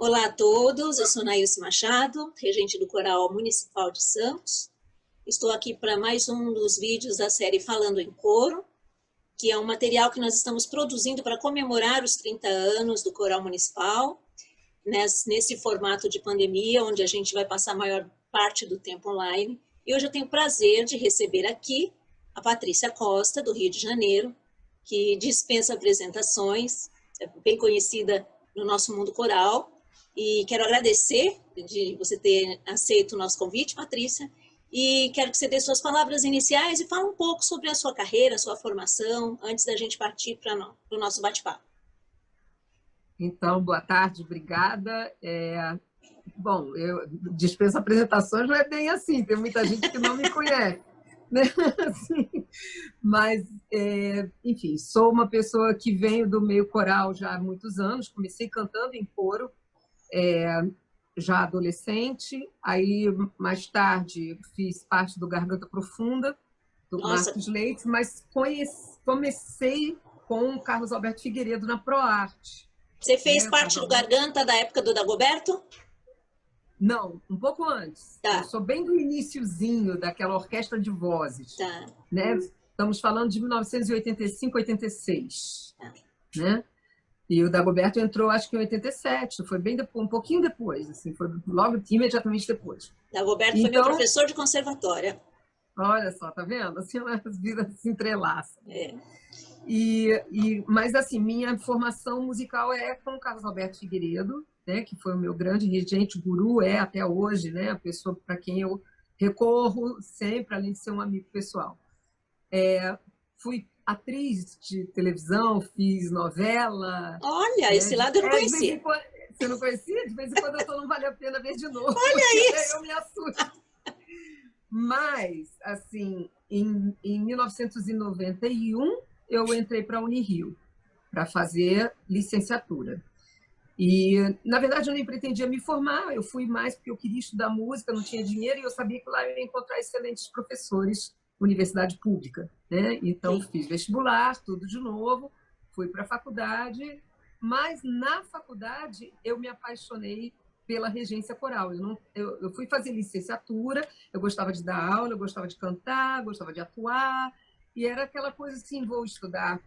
Olá a todos, eu sou Nailce Machado, regente do Coral Municipal de Santos. Estou aqui para mais um dos vídeos da série Falando em Coro, que é um material que nós estamos produzindo para comemorar os 30 anos do Coral Municipal, nesse formato de pandemia, onde a gente vai passar a maior parte do tempo online. E hoje eu tenho o prazer de receber aqui a Patrícia Costa, do Rio de Janeiro, que dispensa apresentações, é bem conhecida no nosso mundo coral. E quero agradecer de você ter aceito o nosso convite, Patrícia, e quero que você dê suas palavras iniciais e fale um pouco sobre a sua carreira, a sua formação, antes da gente partir para o nosso bate-papo. Então, boa tarde, obrigada. Bom, eu dispenso apresentações, não é bem assim, tem muita gente que não me conhece, né? Assim, mas, enfim, sou uma pessoa que venho do meio coral já há muitos anos, comecei cantando em coro, já adolescente, aí mais tarde fiz parte do Garganta Profunda, do Marcos Leite, mas comecei com o Carlos Alberto Figueiredo na ProArte. Você fez parte do Garganta da época do Dagoberto? Não, um pouco antes. Tá. Eu sou bem do iniciozinho daquela orquestra de vozes. Tá. Né? Estamos falando de 1985, 86. Tá. Né? E o Dagoberto entrou, acho que em 87, foi bem depois, um pouquinho depois, assim, foi logo imediatamente depois. Dagoberto foi meu professor de conservatório. Olha só, tá vendo? Assim, as vidas se entrelaçam. É. Mas, assim, minha formação musical é com o Carlos Alberto Figueiredo, né, que foi o meu grande regente, guru, até hoje, né, a pessoa para quem eu recorro sempre, além de ser um amigo pessoal. Fui atriz de televisão, fiz novela. Olha, né? Esse lado eu não conhecia. Você não conhecia? De vez em quando eu tô, não vale a pena ver de novo. Olha isso! Eu me assusto. Mas, assim, em 1991, eu entrei para a Unirio para fazer licenciatura. E, na verdade, eu nem pretendia me formar, eu fui mais porque eu queria estudar música, não tinha dinheiro, e eu sabia que lá eu ia encontrar excelentes professores, universidade pública, né? Então, fiz vestibular, tudo de novo, fui para a faculdade, mas na faculdade eu me apaixonei pela regência coral. Eu fui fazer licenciatura, eu gostava de dar aula, eu gostava de cantar, gostava de atuar, e era aquela coisa assim, vou estudar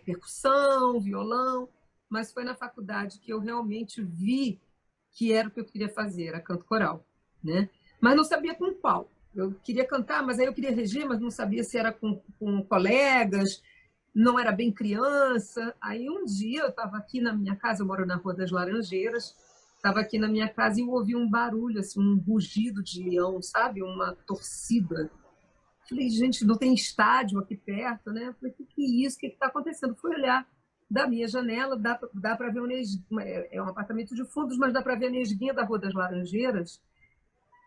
percussão, violão, mas foi na faculdade que eu realmente vi que era o que eu queria fazer, era canto coral, né? Mas não sabia com qual. Eu queria cantar, mas aí eu queria reger, mas não sabia se era com colegas, não era bem criança. Aí um dia eu estava aqui na minha casa, eu moro na Rua das Laranjeiras, estava aqui na minha casa e eu ouvi um barulho, assim, um rugido de leão, sabe? Uma torcida. Falei, gente, não tem estádio aqui perto, né? Falei, o que é isso? O que está acontecendo? Fui olhar da minha janela, dá para ver é um apartamento de fundos, mas dá para ver a nesguinha da Rua das Laranjeiras,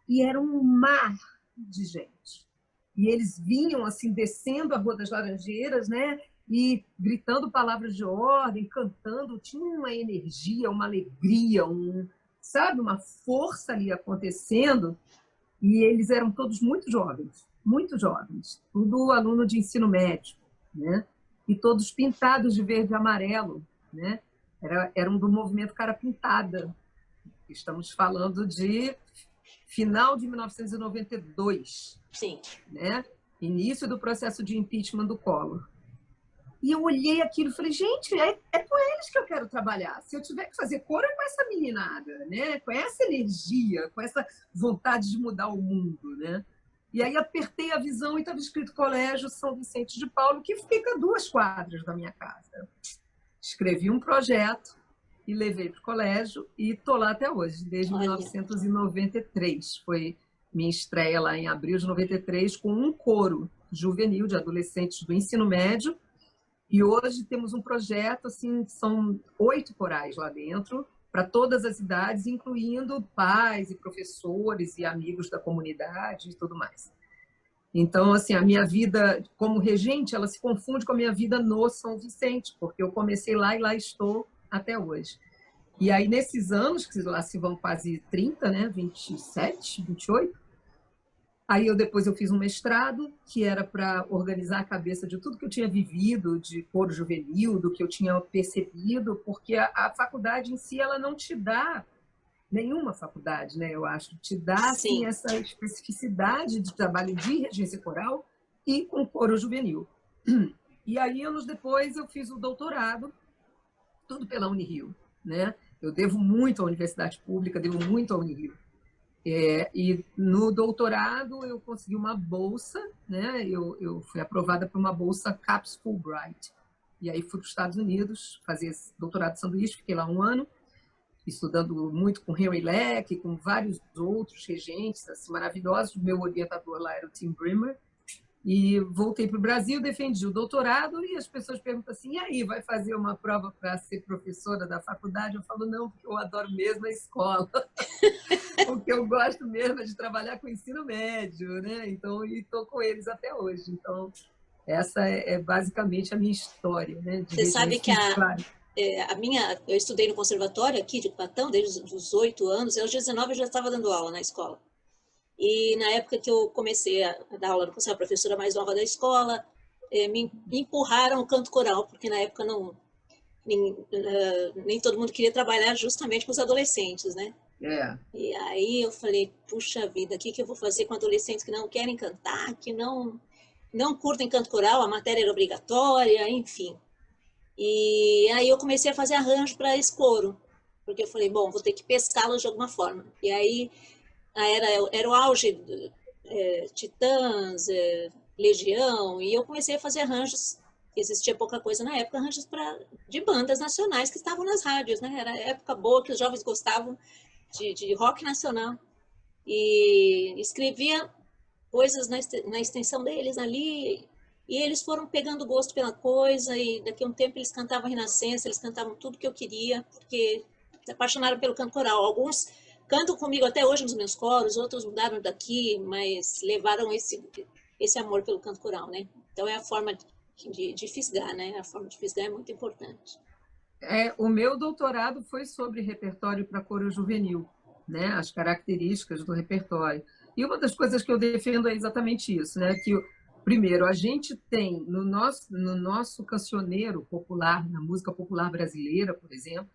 e era um mar de gente. E eles vinham assim descendo a Rua das Laranjeiras, né? E gritando palavras de ordem, cantando, tinha uma energia, uma alegria, sabe, uma força ali acontecendo. E eles eram todos muito jovens, tudo aluno de ensino médio, né? E todos pintados de verde e amarelo, né? Eram do movimento Cara Pintada. Estamos falando de final de 1992. Sim. Né? Início do processo de impeachment do Collor. E eu olhei aquilo e falei, gente, é com eles que eu quero trabalhar. Se eu tiver que fazer coro, é com essa meninada, né? Com essa energia, com essa vontade de mudar o mundo, né? E aí apertei a visão e estava escrito Colégio São Vicente de Paulo, que fica a 2 quadras da minha casa. Escrevi um projeto e levei para o colégio e estou lá até hoje, desde 1993. Foi minha estreia lá em abril de 93 com um coro juvenil de adolescentes do ensino médio. E hoje temos um projeto, assim, são 8 corais lá dentro, para todas as idades, incluindo pais e professores e amigos da comunidade e tudo mais. Então, assim, a minha vida como regente, ela se confunde com a minha vida no São Vicente, porque eu comecei lá e lá estou até hoje. E aí, nesses anos, que lá se vão quase 30, né, 27, 28, Aí depois eu fiz um mestrado, que era para organizar a cabeça de tudo que eu tinha vivido, de coro juvenil, do que eu tinha percebido, porque a faculdade em si, ela não te dá, nenhuma faculdade, né, eu acho, te dá assim, Sim. essa especificidade de trabalho de regência coral e com coro juvenil. E aí, anos depois, eu fiz o doutorado, tudo pela Unirio, né? Eu devo muito à universidade pública, devo muito à Unirio. E no doutorado eu consegui uma bolsa, né? Eu fui aprovada por uma bolsa CAPES Fulbright. E aí fui para os Estados Unidos fazer esse doutorado de sanduíche, fiquei lá 1 ano, estudando muito com Henry Leck, com vários outros regentes assim, maravilhosos. O meu orientador lá era o Tim Brimmer. E voltei para o Brasil, defendi o doutorado e as pessoas perguntam assim, e aí, vai fazer uma prova para ser professora da faculdade? Eu falo, não, porque eu adoro mesmo a escola. O que eu gosto mesmo é de trabalhar com ensino médio, né? Então, e estou com eles até hoje. Então, essa é basicamente a minha história, né? De Você sabe que regência, claro. eu estudei no conservatório aqui de Cubatão desde os 8 anos, aos 19 eu já estava dando aula na escola. E na época que eu comecei a dar aula, eu era a professora mais nova da escola, me empurraram o canto coral, porque na época nem todo mundo queria trabalhar justamente com os adolescentes, né? E aí eu falei, puxa vida, o que eu vou fazer com adolescentes que não querem cantar, que não curtem canto coral, a matéria era obrigatória, enfim. E aí eu comecei a fazer arranjo para esse coro, porque eu falei, bom, vou ter que pescá-los de alguma forma. E aí era o auge, Titãs, Legião, e eu comecei a fazer arranjos, existia pouca coisa na época, arranjos de bandas nacionais que estavam nas rádios, né? Era a época boa que os jovens gostavam de rock nacional. E escrevia coisas na extensão deles ali, e eles foram pegando gosto pela coisa, e daqui a um tempo eles cantavam Renascença, eles cantavam tudo que eu queria, porque se apaixonaram pelo canto coral. Alguns cantam comigo até hoje nos meus coros, outros mudaram daqui, mas levaram esse amor pelo canto coral, né? Então é a forma de fisgar, né? A forma de fisgar é muito importante. O meu doutorado foi sobre repertório para coro juvenil, né? As características do repertório. E uma das coisas que eu defendo é exatamente isso, né? Que, primeiro, a gente tem no nosso cancioneiro popular, na música popular brasileira, por exemplo,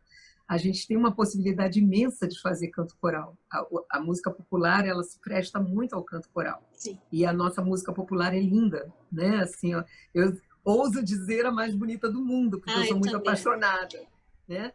a gente tem uma possibilidade imensa de fazer canto coral. A música popular, ela se presta muito ao canto coral. Sim. E a nossa música popular é linda, né? Assim, ó, eu ouso dizer a mais bonita do mundo, porque eu sou muito apaixonada, né?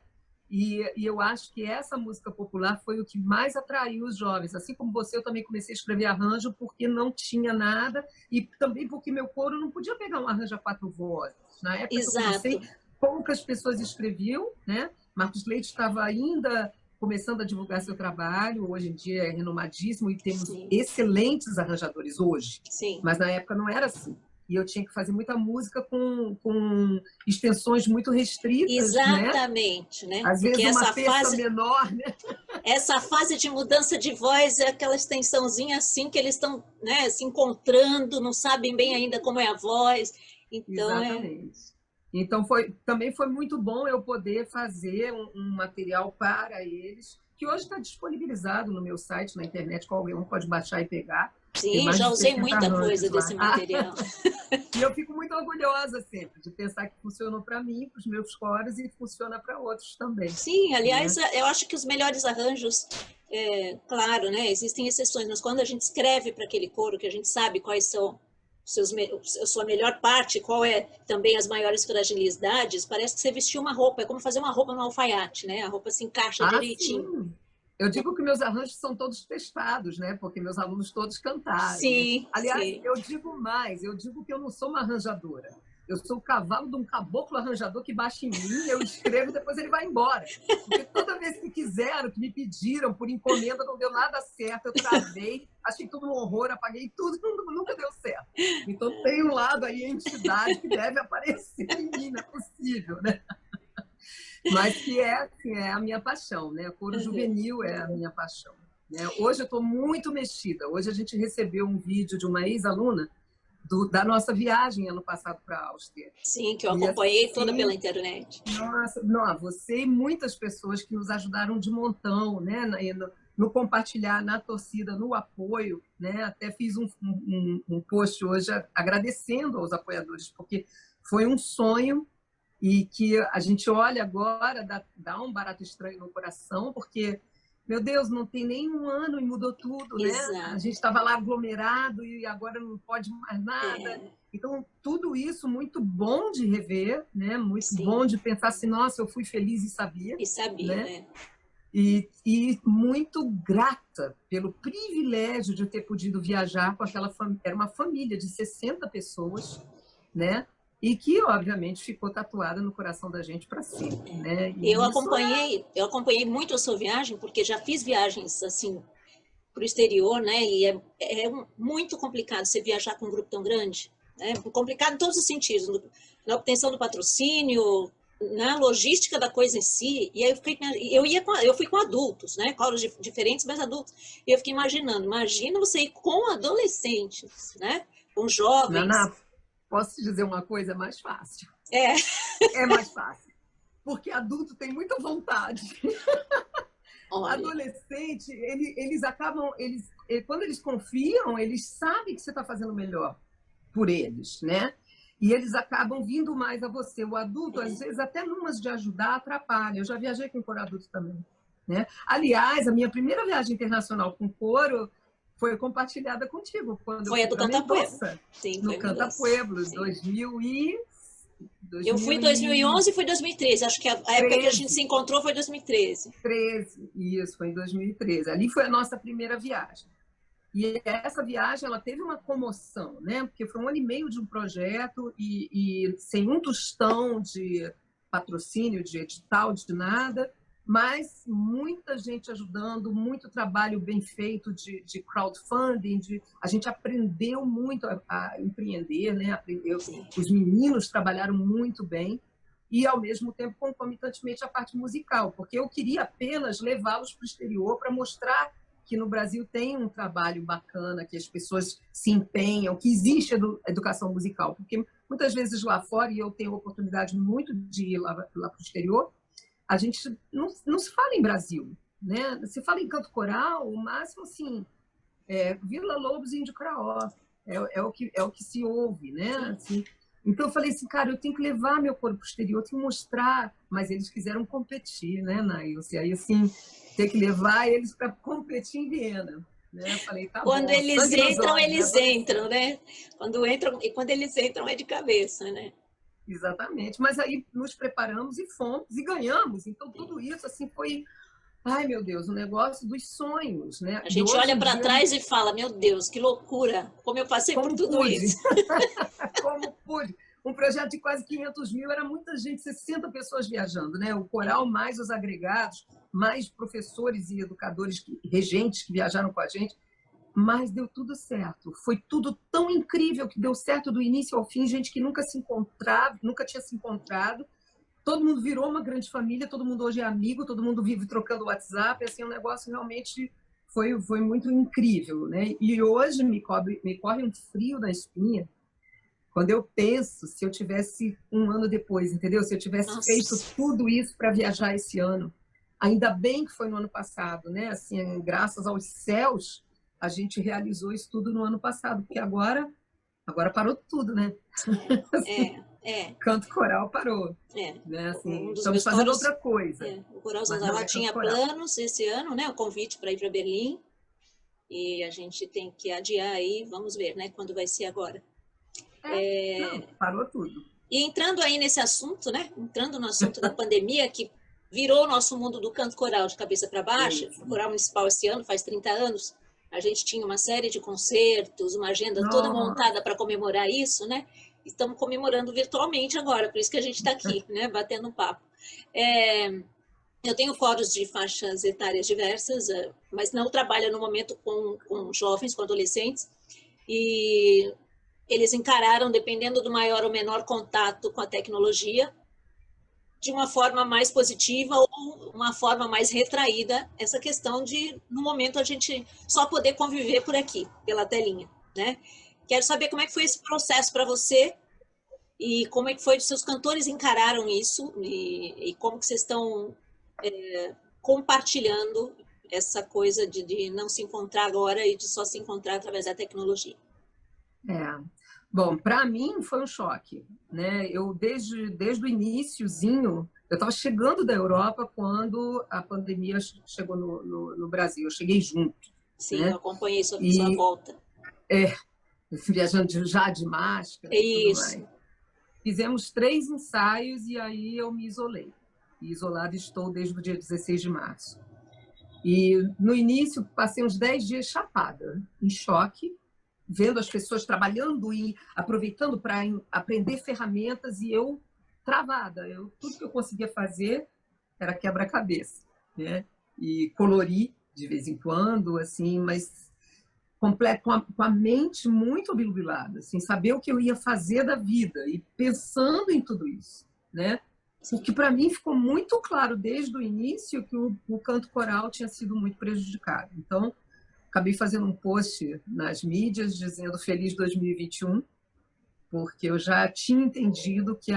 E eu acho que essa música popular foi o que mais atraiu os jovens. Assim como você, eu também comecei a escrever arranjo porque não tinha nada e também porque meu coro não podia pegar um arranjo a 4 vozes. Na época que eu comecei, poucas pessoas escreviam, né? Marcos Leite estava ainda começando a divulgar seu trabalho, hoje em dia é renomadíssimo e temos excelentes arranjadores hoje. Sim. Mas na época não era assim. E eu tinha que fazer muita música com extensões muito restritas. Exatamente, né? Às vezes uma peça menor, né? Essa fase de mudança de voz é aquela extensãozinha assim que eles estão, né, se encontrando, não sabem bem ainda como é a voz. Então, exatamente. Então, também foi muito bom eu poder fazer um material para eles, que hoje está disponibilizado no meu site, na internet, qualquer um pode baixar e pegar. Sim, já usei muita coisa desse material. E eu fico muito orgulhosa sempre de pensar que funcionou para mim, para os meus coros, e funciona para outros também. Sim, aliás, eu acho que os melhores arranjos, claro, né, existem exceções, mas quando a gente escreve para aquele coro, que a gente sabe quais são a sua melhor parte, qual é também as maiores fragilidades, parece que você vestiu uma roupa, é como fazer uma roupa no alfaiate, né? A roupa se encaixa direitinho. Sim. Eu digo que meus arranjos são todos testados, né? Porque meus alunos todos cantaram. Sim, né? Aliás, sim. Eu digo mais, eu digo que eu não sou uma arranjadora. Eu sou o cavalo de um caboclo arranjador que baixa em mim, eu escrevo e depois ele vai embora. Porque toda vez que quiseram, que me pediram por encomenda, não deu nada certo, eu travei, achei tudo um horror, apaguei tudo, nunca deu certo. Então tem um lado aí, a entidade que deve aparecer em mim, não é possível, né? Mas que assim, é a minha paixão, né? Coro juvenil é a minha paixão. Né? Hoje eu estou muito mexida. Hoje a gente recebeu um vídeo de uma ex-aluna da nossa viagem ano passado para a Áustria. Sim, que eu acompanhei assim, toda pela internet. Nossa, não, você e muitas pessoas que nos ajudaram de montão, né? no compartilhar, na torcida, no apoio, né? Até fiz um post hoje agradecendo aos apoiadores, porque foi um sonho e que a gente olha agora, dá um barato estranho no coração, porque, meu Deus, não tem nem um ano e mudou tudo, né? Exato. A gente estava lá aglomerado e agora não pode mais nada. É. Então, tudo isso muito bom de rever, né? Muito Sim. bom de pensar assim, nossa, eu fui feliz e sabia. E sabia, né? E muito grata pelo privilégio de ter podido viajar com aquela família. Era uma família de 60 pessoas, né? E que, obviamente, ficou tatuada no coração da gente para sempre, né? E eu acompanhei muito a sua viagem, porque já fiz viagens assim para o exterior, né? E é muito complicado você viajar com um grupo tão grande, né? Complicado em todos os sentidos, na obtenção do patrocínio, na logística da coisa em si. E aí eu fui com adultos, né? Com aulas diferentes, mas adultos. E eu fiquei imaginando, imagina você ir com adolescentes, né? Com jovens. Naná, posso te dizer uma coisa? É mais fácil. É mais fácil. Porque adulto tem muita vontade. Olha. Adolescente, eles acabam, quando eles confiam, eles sabem que você está fazendo melhor por eles, né? E eles acabam vindo mais a você. O adulto, às vezes, até numas de ajudar, atrapalha. Eu já viajei com coro adulto também, né? Aliás, a minha primeira viagem internacional com coro foi compartilhada contigo. Quando foi a do Canta Pueblo. Sim, no Canta Pueblo, 2000 e... Eu fui em 2011 e fui em 2013. Acho que a época que a gente se encontrou foi 2013. Isso, foi em 2013. Ali foi a nossa primeira viagem. E essa viagem, ela teve uma comoção, né? Porque foi 1 ano e meio de um projeto e sem um tostão de patrocínio, de edital, de nada, mas muita gente ajudando, muito trabalho bem feito de crowdfunding, a gente aprendeu muito a empreender, né? Os meninos trabalharam muito bem e, ao mesmo tempo, concomitantemente, a parte musical, porque eu queria apenas levá-los para o exterior para mostrar que no Brasil tem um trabalho bacana, que as pessoas se empenham, que existe educação musical, porque muitas vezes lá fora, e eu tenho a oportunidade muito de ir lá para o exterior, a gente não se fala em Brasil, né? Se fala em canto coral, o máximo, assim, Vila Lobos e Índio Craó, é o que se ouve, né? Assim, então eu falei assim, cara, eu tenho que levar meu coro para o exterior, eu tenho que mostrar, mas eles quiseram competir, né, Nailce? E aí, assim, ter que levar eles para competir em Viena. Né? Eu falei, tá quando bom, eles entram, eles entram, né? Quando eles entram é de cabeça, né? Exatamente. Mas aí nos preparamos e fomos e ganhamos. Então tudo isso assim foi, ai meu Deus, um negócio dos sonhos, né? A gente olha para trás e fala, meu Deus, que loucura! Como eu passei por tudo isso. Como pude. Um projeto de quase 500 mil, era muita gente, 60 pessoas viajando, né? O coral mais os agregados, mais professores e educadores, regentes que viajaram com a gente, mas deu tudo certo. Foi tudo tão incrível que deu certo do início ao fim, gente que nunca se encontrava, nunca tinha se encontrado. Todo mundo virou uma grande família, todo mundo hoje é amigo, todo mundo vive trocando WhatsApp, assim, um negócio realmente foi muito incrível, né? E hoje me corre um frio na espinha, quando eu penso se eu tivesse 1 ano depois, entendeu? Se eu tivesse feito tudo isso para viajar esse ano. Ainda bem que foi no ano passado, né? Assim, graças aos céus, a gente realizou isso tudo no ano passado, porque agora parou tudo, né? Canto coral parou. Né? Assim, estamos fazendo outra coisa. O Coral Zanzala tinha planos esse ano, né? O convite para ir para Berlim. E a gente tem que adiar aí, vamos ver, né? Quando vai ser agora. Não, parou tudo. E entrando aí nesse assunto, né? Entrando no assunto da pandemia, que virou o nosso mundo do canto coral de cabeça para baixo. O Coral Municipal esse ano faz 30 anos. A gente tinha uma série de concertos, uma agenda toda montada para comemorar isso, né? Estamos comemorando virtualmente agora, por isso que a gente está aqui, né? Batendo um papo. Eu tenho coros de faixas etárias diversas, mas não trabalho no momento com jovens, com adolescentes. E eles encararam, dependendo do maior ou menor contato com a tecnologia, de uma forma mais positiva ou uma forma mais retraída, essa questão de, no momento, a gente só poder conviver por aqui, pela telinha, né? Quero saber como é que foi esse processo para você e como é que foi que seus cantores encararam isso e como que vocês estão compartilhando essa coisa de não se encontrar agora e de só se encontrar através da tecnologia. É. Bom, para mim foi um choque, né? Eu desde o iniciozinho, eu estava chegando da Europa quando a pandemia chegou no Brasil. Eu cheguei junto, Sim, eu né? acompanhei sua E volta. viajando já de máscara e tudo Isso. mais. Fizemos 3 ensaios e aí eu me isolei. E isolada estou desde o dia 16 de março. E no início passei uns 10 dias chapada, em choque, vendo as pessoas trabalhando e aproveitando para aprender ferramentas e eu travada. Tudo que eu conseguia fazer era quebra-cabeça, né? E colorir de vez em quando, assim, mas com a mente muito obnubilada, sem saber o que eu ia fazer da vida e pensando em tudo isso, né? Porque para mim ficou muito claro desde o início que o canto coral tinha sido muito prejudicado. Então, acabei fazendo um post nas mídias dizendo Feliz 2021, porque eu já tinha entendido que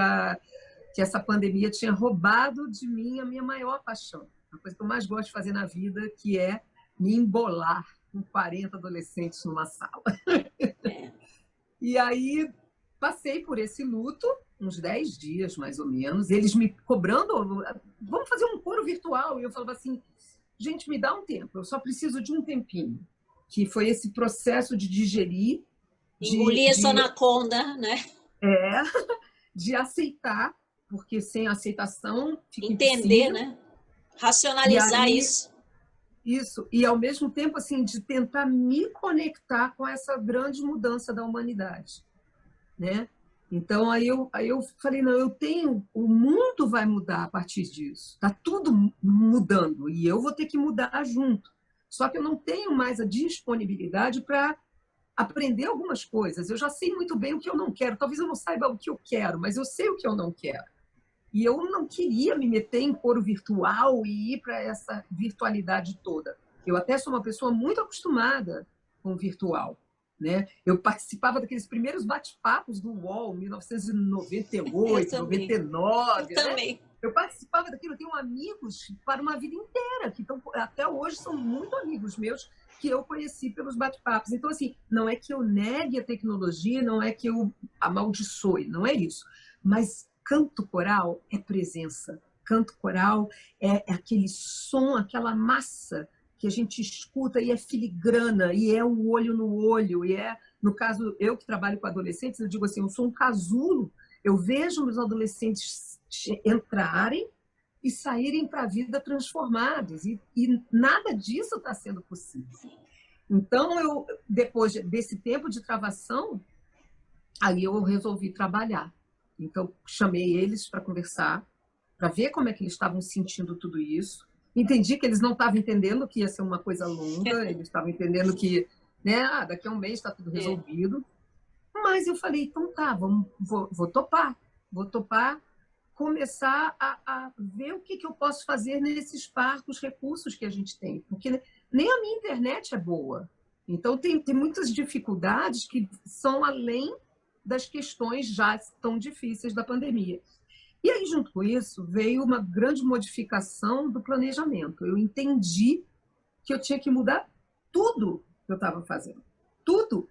essa pandemia tinha roubado de mim a minha maior paixão, a coisa que eu mais gosto de fazer na vida, que é me embolar com 40 adolescentes numa sala. E aí passei por esse luto, uns 10 dias mais ou menos, eles me cobrando, vamos fazer um coro virtual. E eu falava assim, gente, me dá um tempo, eu só preciso de um tempinho. Que foi esse processo de digerir, Engolir essa anaconda, né? De aceitar, porque sem aceitação fica entender, impossível. né? Racionalizar isso. Isso, e ao mesmo tempo assim de tentar me conectar com essa grande mudança da humanidade, né? Então aí eu falei, não, o mundo vai mudar a partir disso. Tá tudo mudando e eu vou ter que mudar junto. Só que eu não tenho mais a disponibilidade para aprender algumas coisas. Eu já sei muito bem o que eu não quero. Talvez eu não saiba o que eu quero, mas eu sei o que eu não quero. E eu não queria me meter em coro virtual e ir para essa virtualidade toda. Eu até sou uma pessoa muito acostumada com o virtual, né? Eu participava daqueles primeiros bate-papos do UOL, 1998, 99, eu né? também. Eu participava daquilo, eu tenho amigos para uma vida inteira, que até hoje são muito amigos meus, que eu conheci pelos bate-papos. Então, assim, não é que eu negue a tecnologia, não é que eu amaldiçoe, não é isso. Mas canto coral é presença. Canto coral é aquele som, aquela massa que a gente escuta e é filigrana, e é o olho no olho, e é, no caso, eu que trabalho com adolescentes, eu digo assim, eu sou um casulo, eu vejo os adolescentes entrarem e saírem para a vida transformados, e nada disso está sendo possível. Então, depois desse tempo de travação, aí eu resolvi trabalhar. Então, chamei eles para conversar, para ver como é que eles estavam sentindo tudo isso. Entendi que eles não estavam entendendo que ia ser uma coisa longa, eles estavam entendendo que, né, daqui a um mês está tudo resolvido. Mas eu falei, então tá, vou topar começar a ver o que eu posso fazer nesses parcos recursos que a gente tem, porque nem a minha internet é boa. Então, tem muitas dificuldades que são além das questões já tão difíceis da pandemia. E aí, junto com isso, veio uma grande modificação do planejamento. Eu entendi que eu tinha que mudar tudo que eu estava fazendo. Tudo.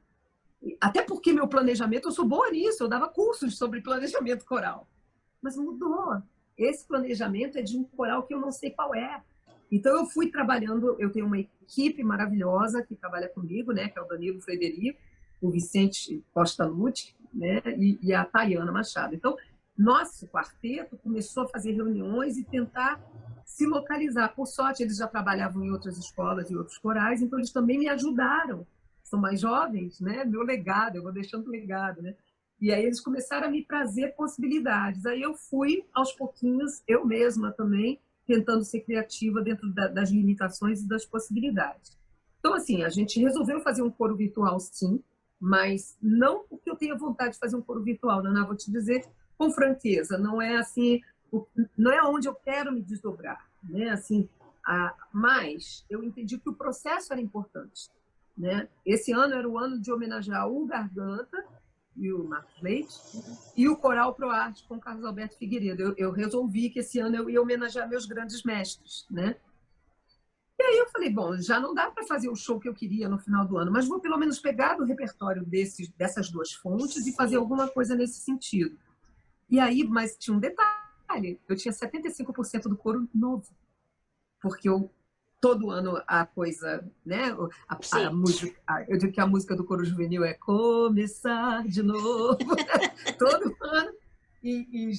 Até porque meu planejamento, eu sou boa nisso, eu dava cursos sobre planejamento coral. Mas mudou. Esse planejamento é de um coral que eu não sei qual é. Então, eu fui trabalhando, eu tenho uma equipe maravilhosa que trabalha comigo, né, que é o Danilo Frederico, o Vicente Costa Lute, né, e a Tayana Machado. Então, nosso quarteto começou a fazer reuniões e tentar se localizar. Por sorte, eles já trabalhavam em outras escolas e outros corais, então eles também me ajudaram. São mais jovens, né? Meu legado, eu vou deixando legado, né? E aí eles começaram a me trazer possibilidades. Aí eu fui, aos pouquinhos, eu mesma também, tentando ser criativa dentro das limitações e das possibilidades. Então, assim, a gente resolveu fazer um coro virtual, sim, mas não porque eu tenha vontade de fazer um coro virtual, Naná, vou te dizer com franqueza, não é assim, não é onde eu quero me desdobrar, né? Assim, mas eu entendi que o processo era importante, né? Esse ano era o ano de homenagear o Garganta e o Marcos Leite e o Coral ProArte com o Carlos Alberto Figueiredo. Eu resolvi que esse ano eu ia homenagear meus grandes mestres, né? E aí eu falei, bom, já não dá para fazer o show que eu queria no final do ano, mas vou pelo menos pegar do repertório dessas duas fontes e fazer Sim. alguma coisa nesse sentido. E aí, mas tinha um detalhe, eu tinha 75% do coro novo, porque todo ano a coisa, né? A Sim. música, eu digo que a música do coro juvenil é começar de novo. Todo ano, em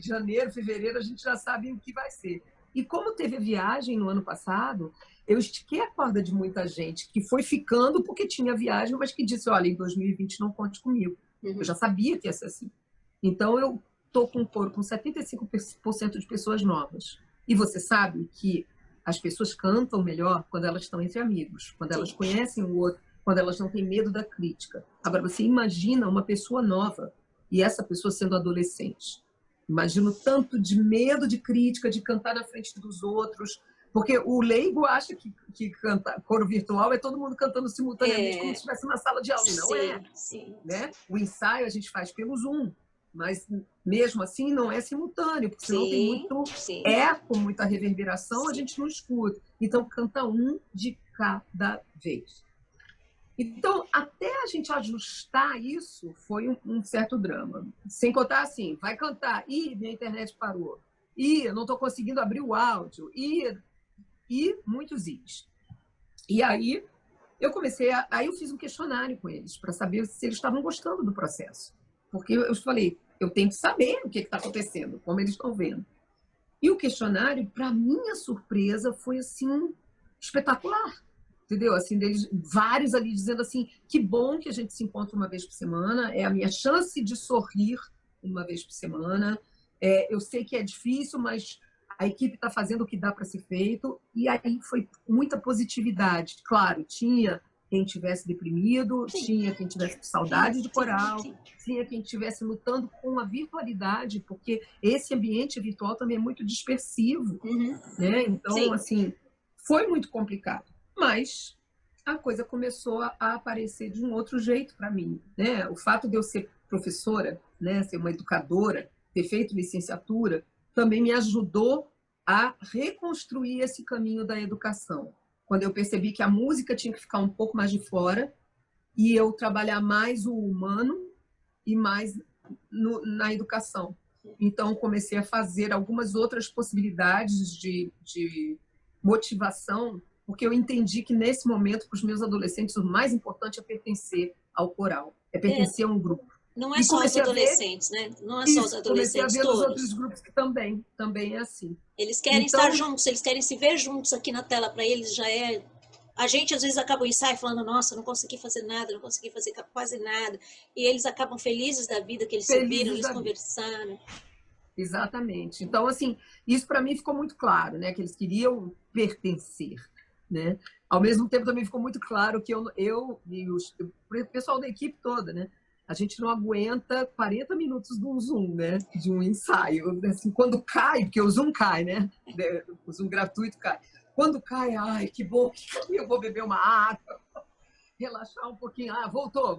janeiro, fevereiro, a gente já sabe o que vai ser. E como teve a viagem no ano passado, eu estiquei a corda de muita gente que foi ficando porque tinha viagem, mas que disse, olha, em 2020 não conte comigo. Eu já sabia que ia ser assim. Então, eu estou com um coro com 75% de pessoas novas. E você sabe que as pessoas cantam melhor quando elas estão entre amigos, quando elas conhecem o outro, quando elas não têm medo da crítica. Agora, você imagina uma pessoa nova e essa pessoa sendo adolescente. Imagino tanto de medo de crítica, de cantar na frente dos outros, porque o leigo acha que coro virtual é todo mundo cantando simultaneamente como se estivesse na sala de aula. E não é. Sim. Né? O ensaio a gente faz pelo Zoom, mas mesmo assim não é simultâneo, porque senão tem muito eco, muita reverberação, a gente não escuta. Então, canta um de cada vez. Então, até a gente ajustar isso, foi um certo drama. Sem contar assim, vai cantar, minha internet parou, eu não estou conseguindo abrir o áudio, e muitos is. E aí, aí eu fiz um questionário com eles, para saber se eles estavam gostando do processo. Porque eu falei, eu tenho que saber o que está acontecendo, como eles estão vendo. E o questionário, para minha surpresa, foi assim, espetacular. Entendeu? Assim, vários ali dizendo assim, que bom que a gente se encontra uma vez por semana, é a minha chance de sorrir uma vez por semana. Eu sei que é difícil, mas a equipe está fazendo o que dá para ser feito. E aí foi muita positividade. Claro, tinha quem tivesse deprimido, tinha quem tivesse com saudade de coral, tinha quem estivesse lutando com a virtualidade, porque esse ambiente virtual também é muito dispersivo. Né? Então, assim, foi muito complicado. Mas a coisa começou a aparecer de um outro jeito para mim. Né? O fato de eu ser professora, né, ser uma educadora, ter feito licenciatura, também me ajudou a reconstruir esse caminho da educação. Quando eu percebi que a música tinha que ficar um pouco mais de fora e eu trabalhar mais o humano e mais na educação. Então, comecei a fazer algumas outras possibilidades de motivação, porque eu entendi que, nesse momento, para os meus adolescentes, o mais importante é pertencer ao coral, é pertencer a um grupo. Não é só os adolescentes, né? Não é só os adolescentes, comecei a ver todos. Os outros grupos que também é assim. Eles querem estar juntos, eles querem se ver juntos aqui na tela, para eles já é... A gente, às vezes, acaba o ensaio falando, nossa, não consegui fazer nada, não consegui fazer quase nada. E eles acabam felizes da vida, que eles se viram, eles conversaram. Exatamente. Então, assim, isso para mim ficou muito claro, né? Que eles queriam pertencer, né? Ao mesmo tempo, também ficou muito claro que eu e o pessoal da equipe toda, né? A gente não aguenta 40 minutos de um Zoom, né? De um ensaio. Assim, quando cai, porque o Zoom cai, né? O Zoom gratuito cai. Quando cai, ai, que bom, eu vou beber uma água, relaxar um pouquinho. Voltou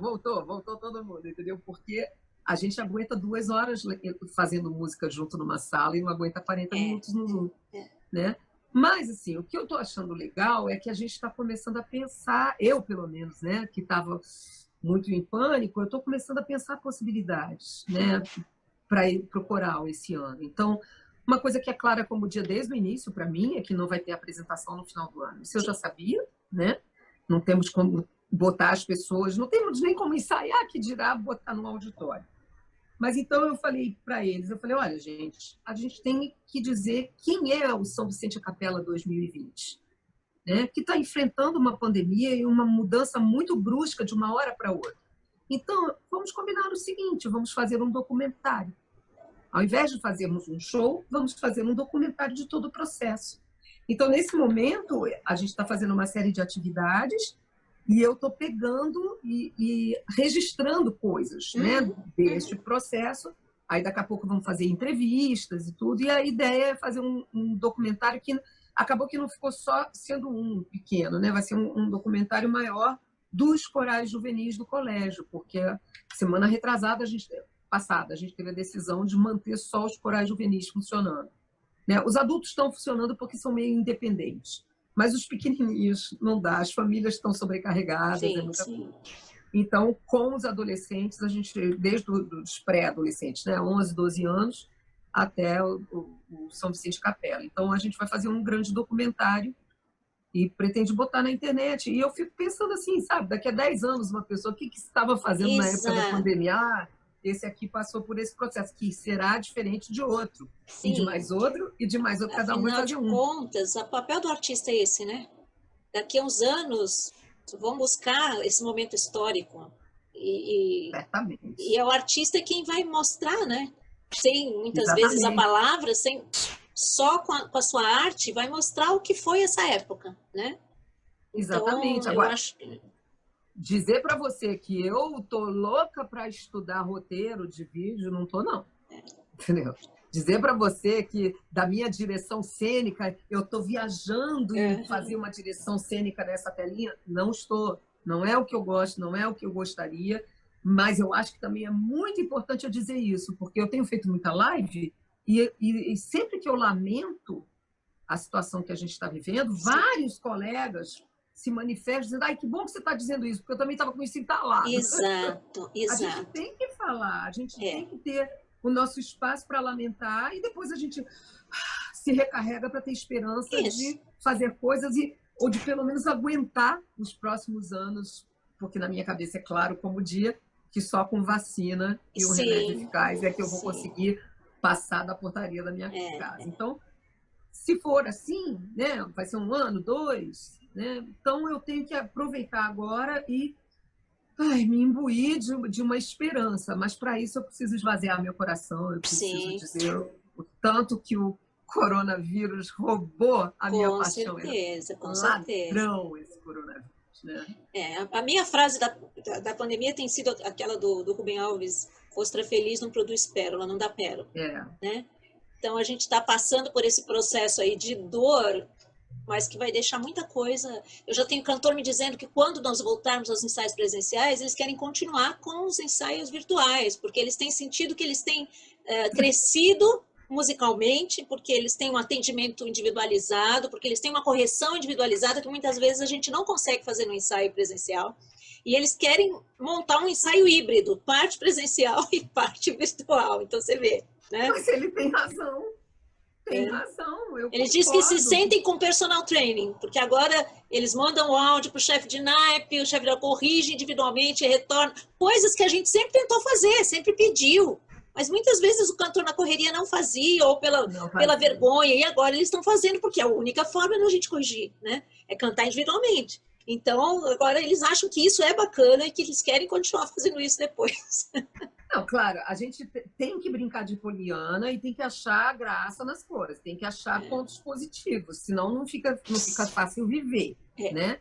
todo mundo, entendeu? Porque a gente aguenta 2 horas fazendo música junto numa sala e não aguenta 40 minutos no Zoom, né? Mas, assim, o que eu estou achando legal é que a gente está começando a pensar, eu, pelo menos, né, que estava muito em pânico, eu estou começando a pensar possibilidades, né, para ir para o coral esse ano. Então, uma coisa que é clara como dia desde o início para mim é que não vai ter apresentação no final do ano. Isso eu já sabia, né? Não temos como botar as pessoas, não temos nem como ensaiar, que dirá botar no auditório. Mas então eu falei para eles, olha, gente, a gente tem que dizer quem é o São Vicente a Capela 2020, né? Que está enfrentando uma pandemia e uma mudança muito brusca de uma hora para outra. Então, vamos combinar o seguinte, vamos fazer um documentário. Ao invés de fazermos um show, vamos fazer um documentário de todo o processo. Então, nesse momento, a gente está fazendo uma série de atividades e eu estou pegando e registrando coisas, né, deste processo. Aí, daqui a pouco, vamos fazer entrevistas e tudo. E a ideia é fazer um documentário que acabou que não ficou só sendo um pequeno, né? Vai ser um documentário maior dos corais juvenis do colégio, porque semana retrasada, passada, a gente teve a decisão de manter só os corais juvenis funcionando. Né? Os adultos estão funcionando porque são meio independentes. Mas os pequenininhos não dá, as famílias estão sobrecarregadas, é Sim, muita sim. coisa. Então, com os adolescentes, a gente, desde os pré-adolescentes, né, 11, 12 anos, até o São Vicente Capela. Então, a gente vai fazer um grande documentário e pretende botar na internet. E eu fico pensando assim, sabe, daqui a 10 anos, uma pessoa, o que estava fazendo na época da Exato. pandemia? Ah, esse aqui passou por esse processo, que será diferente de outro, e de Sim. mais outro, e de mais outro, cada um vai Afinal de fazer um. contas, o papel do artista é esse, né? Daqui a uns anos, vão buscar esse momento histórico. E Certamente. é o artista quem vai mostrar, né? Sem, muitas vezes, a Exatamente. palavra, sem, só com a sua arte, vai mostrar o que foi essa época, né? Exatamente. Então, eu Agora, acho que... dizer para você que eu tô louca para estudar roteiro de vídeo, não tô, não. Entendeu? Dizer para você que da minha direção cênica eu estou viajando em fazer uma direção cênica nessa telinha, não estou. Não é o que eu gosto, não é o que eu gostaria, mas eu acho que também é muito importante eu dizer isso, porque eu tenho feito muita live e sempre que eu lamento a situação que a gente está vivendo, Sim. vários colegas se manifestam dizendo: ai, que bom que você está dizendo isso, porque eu também estava com isso entalado. Exato, A gente exato. tem que falar, a gente tem que ter o nosso espaço para lamentar e depois a gente se recarrega para ter esperança Isso. de fazer coisas ou de pelo menos aguentar os próximos anos, porque na minha cabeça é claro como o dia que só com vacina e um remédio eficaz é que eu vou conseguir passar da portaria da minha casa. Então, se for assim, né, vai ser 1 ano, 2, né? Então eu tenho que aproveitar agora e me imbuir de uma esperança, mas para isso eu preciso esvaziar meu coração, eu preciso dizer o tanto que o coronavírus roubou a minha paixão. Com certeza, com Ladrão esse coronavírus, né? A minha frase da pandemia tem sido aquela do Rubem Alves: ostra feliz não produz pérola, não dá pérola. Né? Então a gente está passando por esse processo aí de dor, mas que vai deixar muita coisa. Eu já tenho cantor me dizendo que quando nós voltarmos aos ensaios presenciais, eles querem continuar com os ensaios virtuais, porque eles têm sentido que eles têm crescido musicalmente, porque eles têm um atendimento individualizado, porque eles têm uma correção individualizada que muitas vezes a gente não consegue fazer no ensaio presencial. E eles querem montar um ensaio híbrido, parte presencial e parte virtual. Então você vê, né? Mas ele tem razão. Tem razão, eu Eles dizem que se sentem com personal training, porque agora eles mandam o áudio para o chefe de naipe, o chefe corrige individualmente, retorna. Coisas que a gente sempre tentou fazer, sempre pediu. Mas muitas vezes o cantor na correria não fazia, ou pela vergonha, e agora eles estão fazendo, porque é a única forma de a gente corrigir, né? É cantar individualmente. Então, agora eles acham que isso é bacana e que eles querem continuar fazendo isso depois. Não, claro, a gente tem que brincar de poliana e tem que achar graça nas coisas, tem que achar pontos positivos, senão não fica fácil viver, né?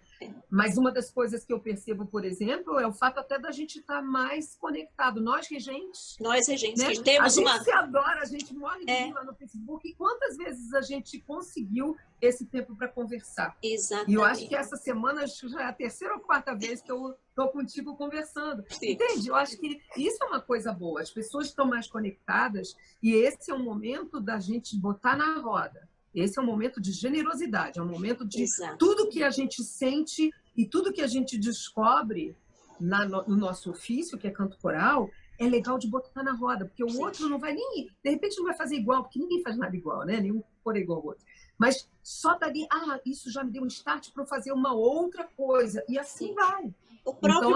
Mas uma das coisas que eu percebo, por exemplo, é o fato até da gente estar mais conectado. Nós, regentes, né? Que temos a gente se adora, a gente morre de rir lá no Facebook. E quantas vezes a gente conseguiu esse tempo para conversar? Exatamente. E eu acho que essa semana já é a 3ª ou 4ª vez que eu estou contigo conversando. Sim. Entende? Eu acho que isso é uma coisa boa. As pessoas estão mais conectadas e esse é o momento da gente botar na roda. Esse é um momento de generosidade, é um momento de tudo que a gente sente e tudo que a gente descobre no nosso ofício, que é canto coral, é legal de botar na roda, porque o outro não vai nem... De repente não vai fazer igual, porque ninguém faz nada igual, né? Nenhum for igual ao outro. Mas só dali, isso já me deu um start para fazer uma outra coisa. E assim vai. O próprio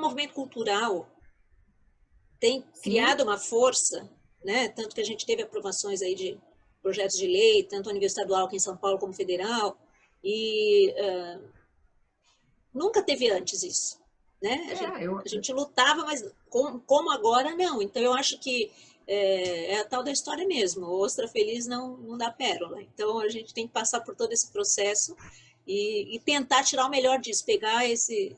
movimento cultural tem criado uma força, né? Tanto que a gente teve aprovações aí de projetos de lei, tanto a nível estadual aqui em São Paulo como federal, e nunca teve antes isso, né? A gente lutava, mas como agora, não. Então, eu acho que é a tal da história mesmo, ostra feliz não dá pérola. Então, a gente tem que passar por todo esse processo e tentar tirar o melhor disso, pegar esse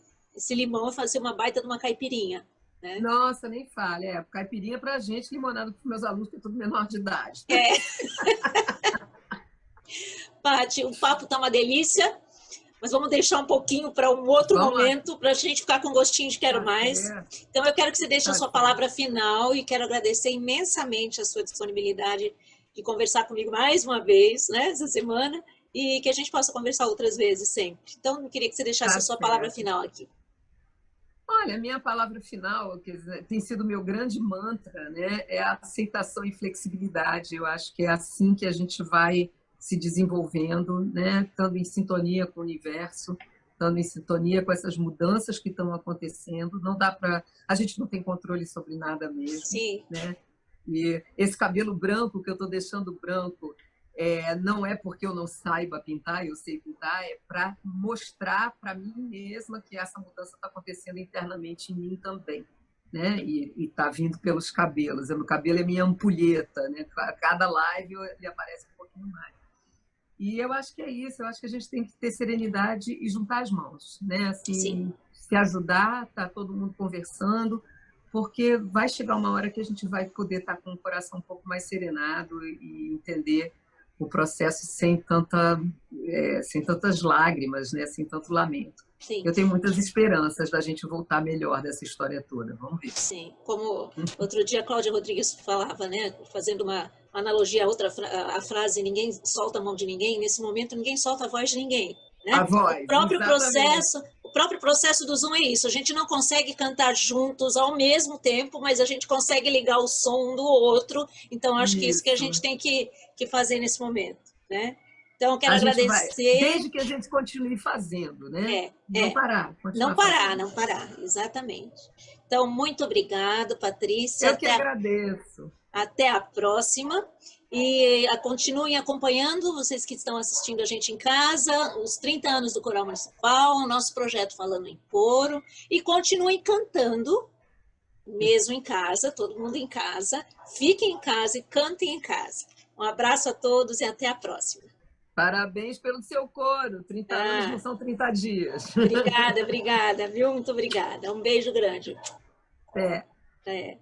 limão e fazer uma baita de uma caipirinha. Né? Nossa, nem fale. Caipirinha pra gente, limonada para meus alunos, que é tudo menor de idade. Paty, o papo tá uma delícia, mas vamos deixar um pouquinho para um outro momento, para a gente ficar com gostinho de quero mais. Então, eu quero que você deixe a sua palavra final e quero agradecer imensamente a sua disponibilidade de conversar comigo mais uma vez, né, essa semana. e que a gente possa conversar outras vezes sempre. Então, eu queria que você deixasse Tá a sua palavra certo. final aqui. Olha, a minha palavra final, quer dizer, tem sido o meu grande mantra, né? É a aceitação e flexibilidade. Eu acho que é assim que a gente vai se desenvolvendo, né? Estando em sintonia com o universo, estando em sintonia com essas mudanças que estão acontecendo. Não dá para, a gente não tem controle sobre nada mesmo, Sim, né? E esse cabelo branco que eu estou deixando branco não é porque eu não saiba pintar, eu sei pintar, é para mostrar para mim mesma que essa mudança está acontecendo internamente em mim também. Né? E está vindo pelos cabelos. O cabelo é minha ampulheta, né? Cada live ele aparece um pouquinho mais. E eu acho que é isso, eu acho que a gente tem que ter serenidade e juntar as mãos, né? sim, Assim, se ajudar, tá todo mundo conversando, porque vai chegar uma hora que a gente vai poder estar com o coração um pouco mais serenado e entender o processo sem tantas lágrimas, né? Sem tanto lamento. sim. Eu tenho muitas esperanças da gente voltar melhor dessa história toda. Vamos ver. Sim, como outro dia a Cláudia Rodrigues falava, né, fazendo uma analogia à frase ninguém solta a mão de ninguém, nesse momento ninguém solta a voz de ninguém, né? A voz, exatamente. O próprio processo do Zoom é isso, a gente não consegue cantar juntos ao mesmo tempo, mas a gente consegue ligar o som um do outro, então acho que é isso que a Isso. gente tem que fazer nesse momento, né? Então, eu quero A gente vai, agradecer. desde que a gente continue fazendo, né? É, Não é. parar, Não continuar parar, fazendo. não parar, exatamente. Então, muito obrigado, Patrícia. Eu que agradeço. Até a próxima. E continuem acompanhando, vocês que estão assistindo a gente em casa, os 30 anos do Coral Municipal, o nosso projeto Falando em Coro. E continuem cantando, mesmo em casa, todo mundo em casa. Fiquem em casa e cantem em casa. Um abraço a todos e até a próxima. Parabéns pelo seu coro. 30 anos não são 30 dias. Obrigada, obrigada, viu? Muito obrigada. Um beijo grande. É. É.